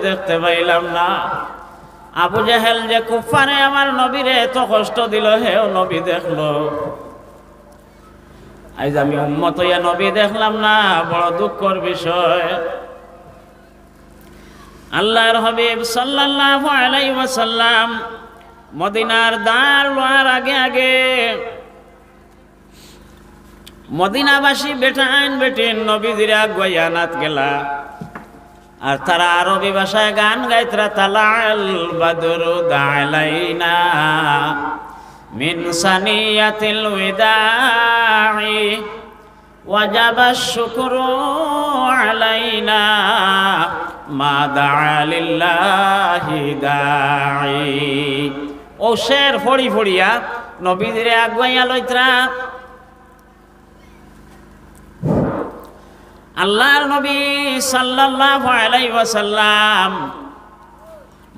দেখতে পাইলাম না। আবু জাহেল যে কুফারে আমার নবীরে এত কষ্ট দিল, হেও নবী দেখলো। আজ আমি উম্মত হইয়া নবী দেখলাম না, বড় দুঃখের বিষয়। আল্লাহর হাবিব সাল্লাল্লাহু আলাইহি ওয়াসাল্লাম মদিনার দ্বার লোয়ার আগে আগে মদিনাবাসী বেটাইন বেটিন নবীজিরা গয়ানাত গেলা। আর তারা আরবি ভাষায় গান গাইতরা, তালাল বাদরু দালাইনা মিন সানিয়াতিল ওয়াদাই ওয়াজাবাশ শুকরু আলাইনা মা দাআ লিল্লাহি দাঈ। ও শের ফড়ি ফড়িয়া নবীজিরে আগুয়াইয়া লইতরা। আল্লাহর নবী সাল্লাল্লাহু আলাইহি ওয়াসাল্লাম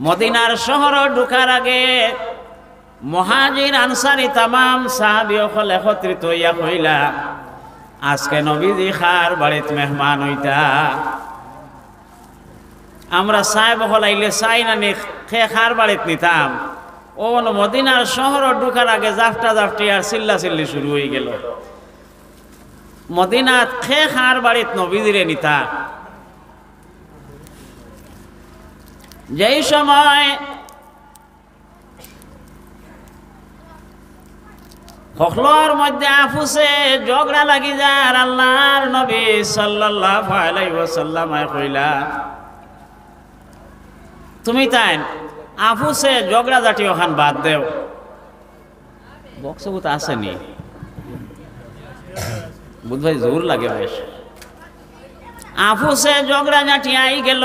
মদিনার শহর ঢোকার আগে মুহাজির আনসারী তামাম সাহাবী সকল একত্রিত হইয়া কইলা, আজকে নবীজি খার বাড়িত মেহমান হইতা। আমরা সাহেব হলাইলে চাই না নি খে খার বাড়িত নিতাম। ও মদিনার শহর ঢোকার আগে জাফটা জাফটি আর চিল্লা চিল্লি শুরু হয়ে গেল। মদিনাত খে খার বাড়িত নবীজিরে নিতা। যেই সময় হকলর মধ্যে আফুসে ঝগড়া লাগি যার, আল্লাহর নবী সাল্লাল্লাহু আলাইহি ওয়াসাল্লাম কইলা, তুমি তাই আফুসে ঝগড়া জাতি ওখান বাদ দেও। বক্সবুত আসেনি বুধভাই, জোর লাগে বেশ। আফুসে ঝগড়া জাতি আই গেল,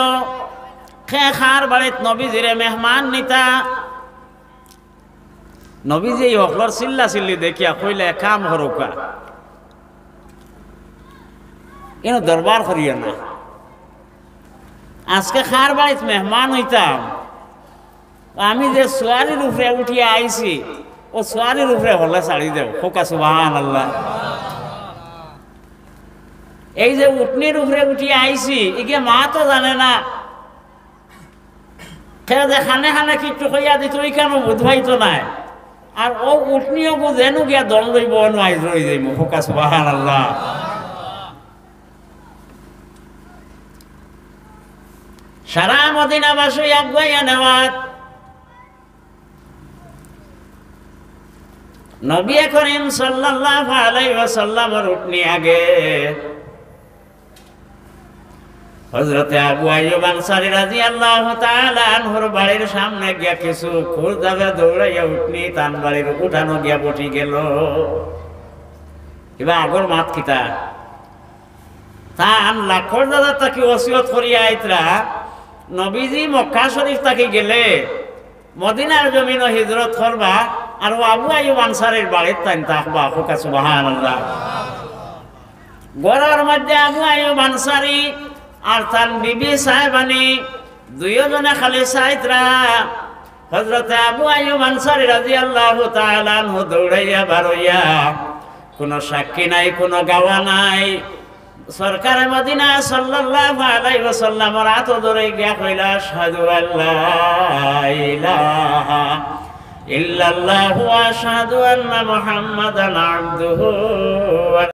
খে খার বাড়িত নবীজিরে মেহমান নিতা। নবীজি হকলর চিল্লা চিল্লি দেখিয়া কইলে, কাম হরকা কেন দরবার করিয়া না, আজকে খার বাড়িত মেহমান হইতাম, আমি যে সোয়ারির উপরে উঠিয়া আইছি ও সোয়ারির উপরে হলে ছাড়ি দেও। খোকা সুবহানাল্লাহ। এই যে উটনির উপরে উঠিয়া আইছি, একে মা তো জানে না, খানে খানে কিটু কইয়া দিত, ওই কেন বুধবাই তো নাই। আর ও উঠনিও বুঝেনু গিয়া দল লইব, আইজ রই যাইব। খোকা সুবহানাল্লাহ। সারা মদিনাবাসী আগুয়াইয়া নেওয়াত নবী করিম সাল্লাল্লাহু আলাইহি ওয়াসাল্লামের উটনি আগে হযরতে আবু আইয়ুব আনসারী রাদিয়াল্লাহু তাআলা আনহুর বাড়ির সামনে গিয়া কিছু খোঁজ দাবে দৌড়াইয়া উঠনি তান বাড়ির উঠানো গিয়া বটি গেল। এবার আগর মাত কিতা তান লাখর দাদা তাকে ওসিয়ত করিয়া আইতরা, নবীজি মক্কা শরীফ তাকে গেলে মদিনার জমিন হিজরত করবা, আর ও আবু আইয়ুব আনসারীর বাড়ির তাইন থাকবা। খোকা সুবহানাল্লাহ। গড়ের মধ্যে আবু আইয়ুব আনসারী আর তার বিবি সাহেবানি দুইজনে খালি চাইতরা। হযরতে আবু আইয়ুব আনসারী রাদিয়াল্লাহু তাআলা আনহু দৌড়াইয়া বারইয়া, কোনো সাক্ষী নাই, কোনো গাওয়া নাই, সরকারে মদিনা সাল্লাল্লাহু আলাইহি ওয়াসাল্লামের হাত ধরে গিয়া কইলা, আশহাদু আল্লা ইলাহা ইল্লাল্লাহু ওয়া আশহাদু আন্না মুহাম্মাদান আবদুহু